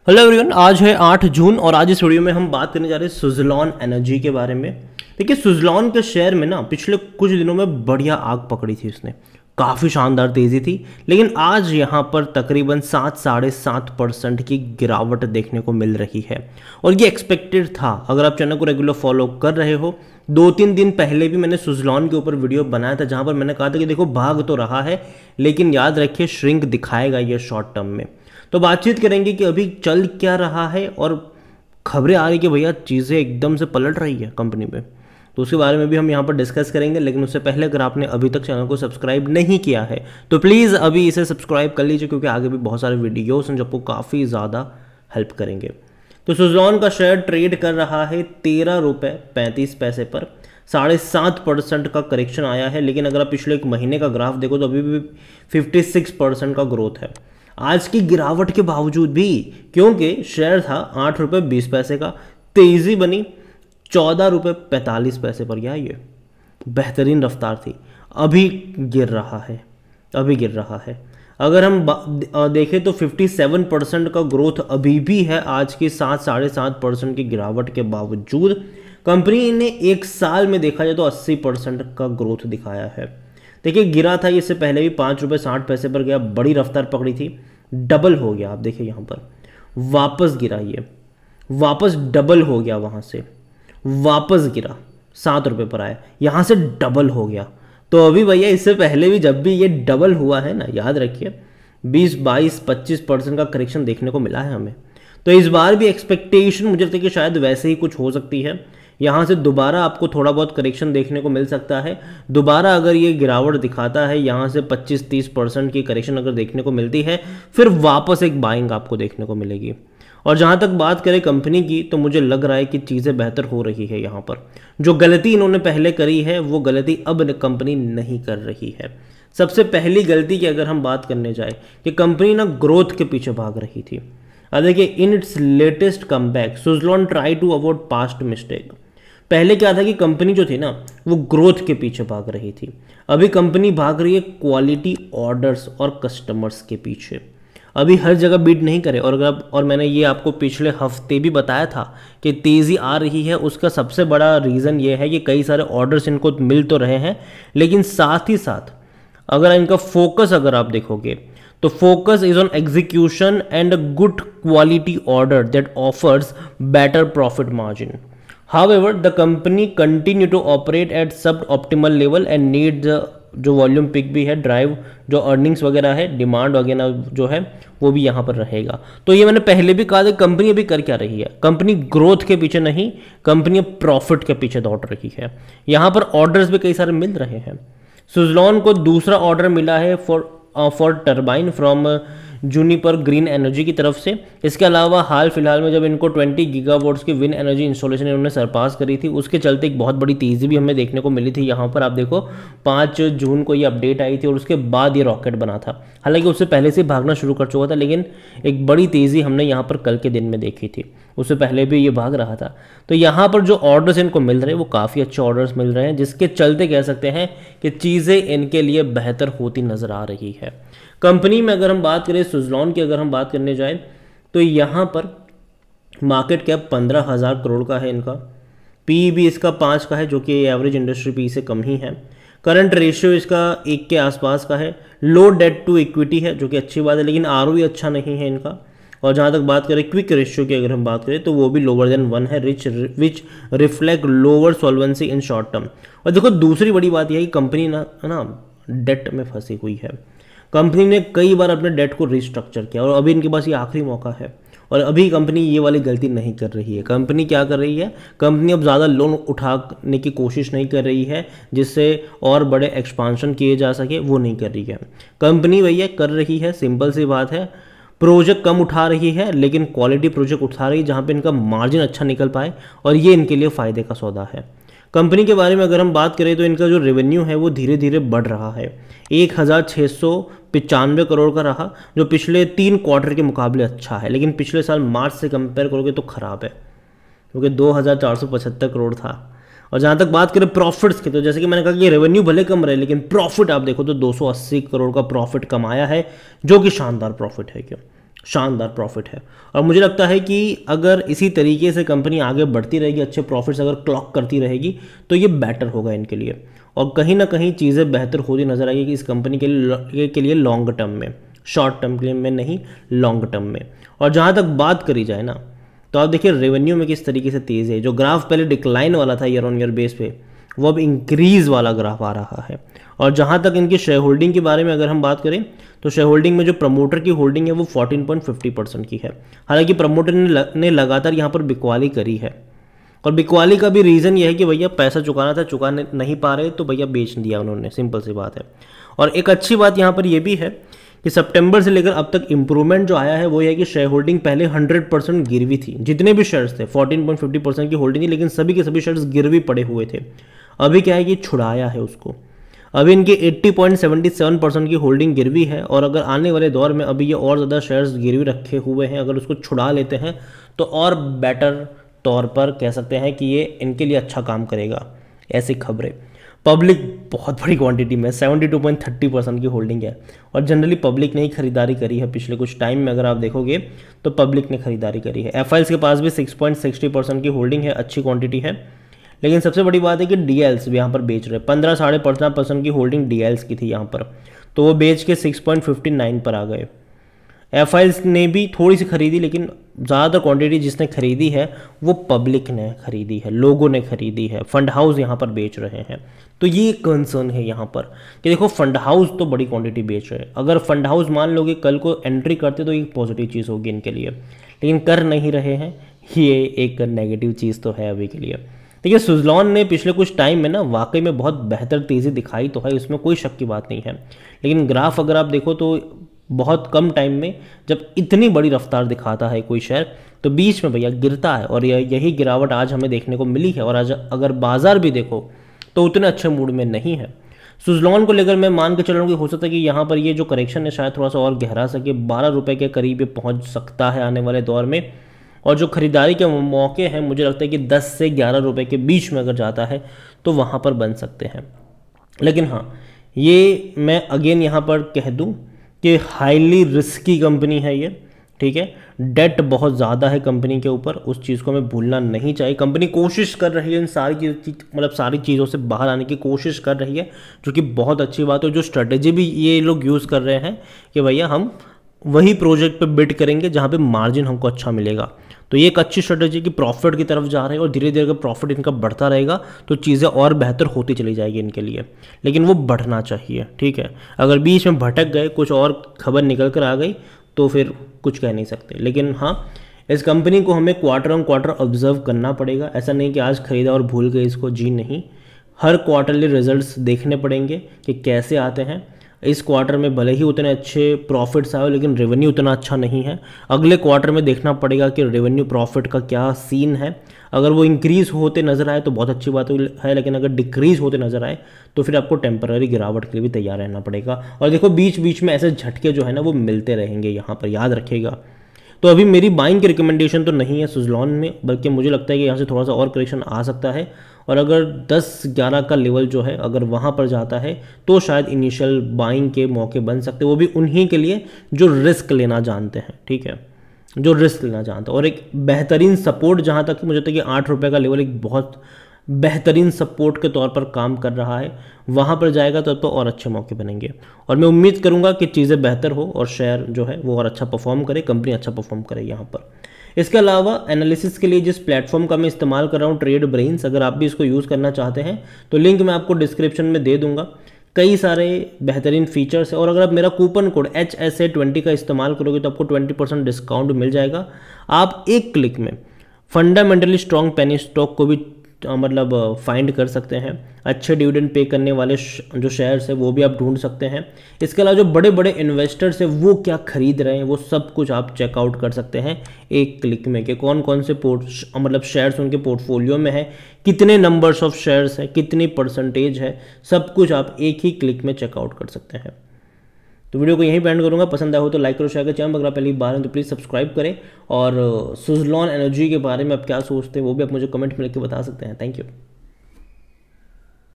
Hello everyone, आज है 8 जून और आज इस वीडियो में हम बात करने जा रहे हैं सुज़लॉन एनर्जी के बारे में। देखिए, सुज़लॉन के शेयर में ना पिछले कुछ दिनों में बढ़िया आग पकड़ी थी, उसने काफ़ी शानदार तेज़ी थी, लेकिन आज यहाँ पर तकरीबन 7-7.5% की गिरावट देखने को मिल रही है और ये एक्सपेक्टेड था। अगर आप चैनल को रेगुलर फॉलो कर रहे हो, 2-3 दिन पहले भी मैंने सुज़लॉन के ऊपर वीडियो बनाया था जहाँ पर मैंने कहा था कि देखो भाग तो रहा है, लेकिन याद रखिए श्रिंक दिखाएगा ये शॉर्ट टर्म में। तो बातचीत करेंगे कि अभी चल क्या रहा है और खबरें आ रही कि भैया चीज़ें एकदम से पलट रही है कंपनी में, तो उसके बारे में भी हम यहाँ पर डिस्कस करेंगे। लेकिन उससे पहले अगर आपने अभी तक चैनल को सब्सक्राइब नहीं किया है तो प्लीज़ अभी इसे सब्सक्राइब कर लीजिए, क्योंकि आगे भी बहुत सारे वीडियोस हैं जो आपको काफ़ी ज़्यादा हेल्प करेंगे। तो सुज़लॉन का शेयर ट्रेड कर रहा है 13 रुपये 35 पैसे पर, 7.5% का करेक्शन आया है। लेकिन अगर आप पिछले एक महीने का ग्राफ देखो तो अभी भी 56% का ग्रोथ है आज की गिरावट के बावजूद भी, क्योंकि शेयर था 8 रुपये 20 पैसे का, तेज़ी बनी 14 रुपये 45 पैसे पर। क्या ये बेहतरीन रफ्तार थी। अभी गिर रहा है, अभी गिर रहा है। अगर हम देखें तो 57% का ग्रोथ अभी भी है आज की 7-7.5% की गिरावट के बावजूद। कंपनी ने एक साल में देखा जाए तो 80% का ग्रोथ दिखाया है। देखिए, गिरा था इससे पहले भी 5 रुपये 60 पैसे पर गया, बड़ी रफ्तार पकड़ी थी, डबल हो गया। आप देखिए यहाँ पर वापस गिरा, ये वापस डबल हो गया, वहाँ से वापस गिरा 7 रुपये पर आया, यहाँ से डबल हो गया। तो अभी भैया इससे पहले भी जब भी ये डबल हुआ है ना, याद रखिए 20-22-25% का करेक्शन देखने को मिला है हमें। तो इस बार भी एक्सपेक्टेशन मुझे लगता है कि शायद वैसे ही कुछ हो सकती है। यहाँ से दोबारा आपको थोड़ा बहुत करेक्शन देखने को मिल सकता है। दोबारा अगर ये गिरावट दिखाता है, यहाँ से 25-30% की करेक्शन अगर देखने को मिलती है, फिर वापस एक बाइंग आपको देखने को मिलेगी। और जहाँ तक बात करें कंपनी की, तो मुझे लग रहा है कि चीज़ें बेहतर हो रही है। यहाँ पर जो गलती इन्होंने पहले करी है वो गलती अब कंपनी नहीं कर रही है। सबसे पहली गलती की अगर हम बात करने जाए कि कंपनी ना ग्रोथ के पीछे भाग रही थी। अब देखिए, in its latest comeback Suzlon try to avoid past mistake. पहले क्या था कि कंपनी जो थी ना वो ग्रोथ के पीछे भाग रही थी, अभी कंपनी भाग रही है क्वालिटी ऑर्डर्स और कस्टमर्स के पीछे। अभी हर जगह बीट नहीं करे। और मैंने ये आपको पिछले हफ्ते भी बताया था कि तेज़ी आ रही है, उसका सबसे बड़ा रीज़न ये है कि कई सारे ऑर्डर्स इनको मिल तो रहे हैं, लेकिन साथ ही साथ अगर इनका फोकस अगर आप देखोगे तो focus is on execution and good quality order that offers better profit margin. However, the company continue to operate at sub-optimal level and need जो वॉल्यूम पिक भी है, ड्राइव जो अर्निंग्स वगैरह है, डिमांड वगैरह जो है वो भी यहाँ पर रहेगा। तो ये मैंने पहले भी कहा था, कंपनी अभी कर क्या रही है, कंपनी ग्रोथ के पीछे नहीं, कंपनी प्रॉफिट के पीछे दौड़ रही है। यहाँ पर ऑर्डर्स भी कई सारे मिल रहे हैं। सुज़लॉन को दूसरा ऑर्डर मिला है for turbine from Juniper green energy की तरफ से। इसके अलावा हाल फिलहाल में जब इनको 20 गीगावाट्स की विंड एनर्जी इंस्टॉलेशन इन्होंने सरपास करी थी, उसके चलते एक बहुत बड़ी तेज़ी भी हमें देखने को मिली थी। यहाँ पर आप देखो 5 जून को ये अपडेट आई थी और उसके बाद ये रॉकेट बना था। हालांकि उससे पहले से भागना शुरू कर चुका था, लेकिन एक बड़ी तेज़ी हमने यहाँ पर कल के दिन में देखी थी, उससे पहले भी ये भाग रहा था। तो यहाँ पर जो ऑर्डर्स इनको मिल रहे हैं वो काफ़ी अच्छे ऑर्डर्स मिल रहे हैं, जिसके चलते कह सकते हैं कि चीज़ें इनके लिए बेहतर होती नज़र आ रही है। कंपनी में अगर हम बात करें, सुज़लॉन की अगर हम बात करने जाएं तो यहाँ पर मार्केट कैप 15,000 करोड़ का है इनका, पी भी इसका 5 का है, जो कि एवरेज इंडस्ट्री पी से कम ही है। करंट रेशियो इसका 1 के आसपास का है। लो डेट टू इक्विटी है, जो कि अच्छी बात है, लेकिन आरओई अच्छा नहीं है इनका। और जहाँ तक बात करें क्विक रेशियो की अगर हम बात करें तो वो भी लोअर देन 1 है, which reflect lower solvency in short term. और देखो, दूसरी बड़ी बात यह है कि कंपनी ना डेट में फंसी हुई है। कंपनी ने कई बार अपने डेट को रिस्ट्रक्चर किया और अभी इनके पास ये आखिरी मौका है, और अभी कंपनी ये वाली गलती नहीं कर रही है। कंपनी क्या कर रही है, कंपनी अब ज़्यादा लोन उठाने की कोशिश नहीं कर रही है जिससे और बड़े एक्सपांशन किए जा सके, वो नहीं कर रही है। कंपनी भैया कर रही है, सिंपल सी बात है, प्रोजेक्ट कम उठा रही है लेकिन क्वालिटी प्रोजेक्ट उठा रही है जहाँ पे इनका मार्जिन अच्छा निकल पाए, और ये इनके लिए फ़ायदे का सौदा है। कंपनी के बारे में अगर हम बात करें तो इनका जो रेवेन्यू है वो धीरे धीरे बढ़ रहा है, 1695 करोड़ का रहा, जो पिछले 3 क्वार्टर के मुकाबले अच्छा है, लेकिन पिछले साल मार्च से कंपेयर करोगे तो ख़राब है, क्योंकि 2475 करोड़ था। और जहाँ तक बात करें प्रॉफिट्स की, तो जैसे कि मैंने कहा कि रेवेन्यू भले कम रहे, लेकिन प्रॉफिट आप देखो तो 280 करोड़ का प्रॉफिट कमाया है, जो कि शानदार प्रॉफिट है। क्यों शानदार प्रॉफिट है। और मुझे लगता है कि अगर इसी तरीके से कंपनी आगे बढ़ती रहेगी, अच्छे प्रॉफिट्स अगर क्लॉक करती रहेगी, तो ये बेटर होगा इनके लिए, और कहीं ना कहीं चीज़ें बेहतर होती नजर आएगी इस कंपनी के लिए लॉन्ग टर्म में, शॉर्ट टर्म के लिए में नहीं, लॉन्ग टर्म में। और जहाँ तक बात करी जाए ना, तो आप देखिए रेवेन्यू में किस तरीके से तेज़ है। जो ग्राफ पहले डिक्लाइन वाला था ईयर ऑन ईयर बेस पे, वो अब इंक्रीज वाला ग्राफ आ रहा है। और जहाँ तक इनकी शेयर होल्डिंग के बारे में अगर हम बात करें, तो शेयर होल्डिंग में जो प्रमोटर की होल्डिंग है वो 14.50% की है। हालांकि प्रमोटर ने लगातार यहाँ पर बिकवाली करी है, और बिकवाली का भी रीज़न ये है कि भैया पैसा चुकाना था, चुकाने नहीं पा रहे, तो भैया बेच दिया उन्होंने, सिंपल सी बात है। और एक अच्छी बात यहाँ पर यह भी है कि सितंबर से लेकर अब तक इंप्रूवमेंट जो आया है वो ये है कि शेयर होल्डिंग पहले 100% गिरवी थी। जितने भी शेयर्स थे 14.50% की होल्डिंग थी, लेकिन सभी के सभी शेयर्स गिरवी पड़े हुए थे। अभी क्या है कि छुड़ाया है उसको, अभी इनकी 80.77% की होल्डिंग गिरवी है। और अगर आने वाले दौर में अभी ये और ज़्यादा शेयर्स गिरवी रखे हुए हैं, अगर उसको छुड़ा लेते हैं तो और बेटर तौर पर कह सकते हैं कि ये इनके लिए अच्छा काम करेगा, ऐसी खबरें। पब्लिक बहुत बड़ी क्वांटिटी में 72.30% की होल्डिंग है, और जनरली पब्लिक ने ही खरीदारी करी है पिछले कुछ टाइम में। अगर आप देखोगे तो पब्लिक ने खरीदारी करी है। एफआईएल्स के पास भी 6.60% की होल्डिंग है, अच्छी क्वांटिटी है। लेकिन सबसे बड़ी बात है कि डीएल्स भी यहाँ पर बेच रहे हैं। 15-15.5% की होल्डिंग डीएल्स की थी यहाँ पर, तो वो बेच के 6.59 पर आ गए। एफआईएल्स ने भी थोड़ी सी खरीदी, लेकिन ज़्यादातर क्वांटिटी जिसने खरीदी है वो पब्लिक ने खरीदी है, लोगों ने खरीदी है। फंड हाउस यहाँ पर बेच रहे हैं, तो ये कंसर्न है यहाँ पर कि देखो फंड हाउस तो बड़ी क्वांटिटी बेच रहे हैं। अगर फंड हाउस मान लो कि कल को एंट्री करते तो एक पॉजिटिव चीज़ होगी इनके लिए, लेकिन कर नहीं रहे हैं, ये एक नेगेटिव चीज़ तो है अभी के लिए। देखिए सुज़लॉन ने पिछले कुछ टाइम में ना वाकई में बहुत बेहतर तेज़ी दिखाई तो है, इसमें कोई शक की बात नहीं है। लेकिन ग्राफ अगर आप देखो तो बहुत कम टाइम में जब इतनी बड़ी रफ्तार दिखाता है कोई शेयर, तो बीच में भैया गिरता है, और यही गिरावट आज हमें देखने को मिली है। और आज अगर बाजार भी देखो तो उतने अच्छे मूड में नहीं है। सुज़लॉन को लेकर मैं मान के चल रहा हूँ कि हो सकता है कि यहाँ पर ये जो करेक्शन है शायद थोड़ा सा और गहरा सके, 12 रुपये के करीब ये पहुँच सकता है आने वाले दौर में। और जो खरीदारी के मौके हैं मुझे लगता है कि 10 से 11 रुपये के बीच में अगर जाता है तो वहाँ पर बन सकते हैं। लेकिन हाँ, ये मैं अगेन यहाँ पर कह दूँ कि हाईली रिस्की कंपनी है ये, ठीक है। डेट बहुत ज़्यादा है कंपनी के ऊपर, उस चीज़ को हमें भूलना नहीं चाहिए। कंपनी कोशिश कर रही है इन सारी चीज़ों से बाहर आने की कोशिश कर रही है, जो कि बहुत अच्छी बात है। जो स्ट्रेटेजी भी ये लोग यूज़ कर रहे हैं कि भैया हम वही प्रोजेक्ट पे बिड करेंगे जहाँ पे मार्जिन हमको अच्छा मिलेगा, तो ये एक अच्छी स्ट्रेटेजी की प्रॉफिट की तरफ जा रहे हैं। और धीरे धीरे अगर प्रॉफिट इनका बढ़ता रहेगा तो चीज़ें और बेहतर होती चली जाएगी इनके लिए, लेकिन वो बढ़ना चाहिए, ठीक है। अगर बीच में भटक गए, कुछ और खबर निकल कर आ गई, तो फिर कुछ कह नहीं सकते। लेकिन हाँ, इस कंपनी को हमें क्वार्टर ऑन क्वार्टर ऑब्जर्व करना पड़ेगा। ऐसा नहीं कि आज खरीदा और भूल गए इसको, जी नहीं। हर क्वार्टरली रिजल्ट्स देखने पड़ेंगे कि कैसे आते हैं। इस क्वार्टर में भले ही उतने अच्छे प्रॉफिट्स आए, लेकिन रेवेन्यू उतना अच्छा नहीं है। अगले क्वार्टर में देखना पड़ेगा कि रेवेन्यू प्रॉफिट का क्या सीन है। अगर वो इंक्रीज़ होते नज़र आए तो बहुत अच्छी बात है, लेकिन अगर डिक्रीज़ होते नज़र आए तो फिर आपको टेम्पररी गिरावट के लिए भी तैयार रहना पड़ेगा। और देखो बीच बीच में ऐसे झटके जो है ना वो मिलते रहेंगे, यहाँ पर याद रखिएगा। तो अभी मेरी बाइंग की रिकमेंडेशन तो नहीं है सुज़लॉन में, बल्कि मुझे लगता है कि यहाँ से थोड़ा सा और करेक्शन आ सकता है। और अगर 10-11 का लेवल जो है अगर वहाँ पर जाता है तो शायद इनिशियल बाइंग के मौके बन सकते हैं, वो भी उन्हीं के लिए जो रिस्क लेना जानते हैं, ठीक है, जो रिस्क लेना जानते हैं। और एक बेहतरीन सपोर्ट जहाँ तक मुझे लगता है कि 8 रुपये का लेवल एक बहुत बेहतरीन सपोर्ट के तौर पर काम कर रहा है, वहाँ पर जाएगा तो और अच्छे मौके बनेंगे। और मैं उम्मीद करूँगा कि चीज़ें बेहतर हो और शेयर जो है वो और अच्छा परफॉर्म करे, कंपनी अच्छा परफॉर्म करे यहाँ पर। इसके अलावा एनालिसिस के लिए जिस प्लेटफॉर्म का मैं इस्तेमाल कर रहा हूँ, ट्रेड ब्रेन्स, अगर आप भी इसको यूज़ करना चाहते हैं तो लिंक मैं आपको डिस्क्रिप्शन में दे दूंगा। कई सारे बेहतरीन फीचर्स है, और अगर आप मेरा कूपन कोड HSA20 का इस्तेमाल करोगे तो आपको 20% डिस्काउंट मिल जाएगा। आप एक क्लिक में फंडामेंटली स्ट्रॉन्ग पेनी स्टॉक को भी मतलब फाइंड कर सकते हैं। अच्छे डिविडेंड पे करने वाले जो शेयर्स है वो भी आप ढूंढ सकते हैं। इसके अलावा जो बड़े बड़े इन्वेस्टर्स हैं वो क्या खरीद रहे हैं वो सब कुछ आप चेकआउट कर सकते हैं एक क्लिक में, कि कौन कौन से मतलब शेयर्स उनके पोर्टफोलियो में है, कितने नंबर्स ऑफ शेयर्स है, कितनी परसेंटेज है, सब कुछ आप एक ही क्लिक में चेकआउट कर सकते हैं। तो वीडियो को यहीं पे एंड करूँगा। पसंद आया हो तो लाइक करो, शेयर करो। चैनल अगर आप पहली बार हैं तो प्लीज़ सब्सक्राइब करें। और सुज़लॉन एनर्जी के बारे में आप क्या सोचते हैं वो भी आप मुझे कमेंट में लिख के बता सकते हैं। Thank you.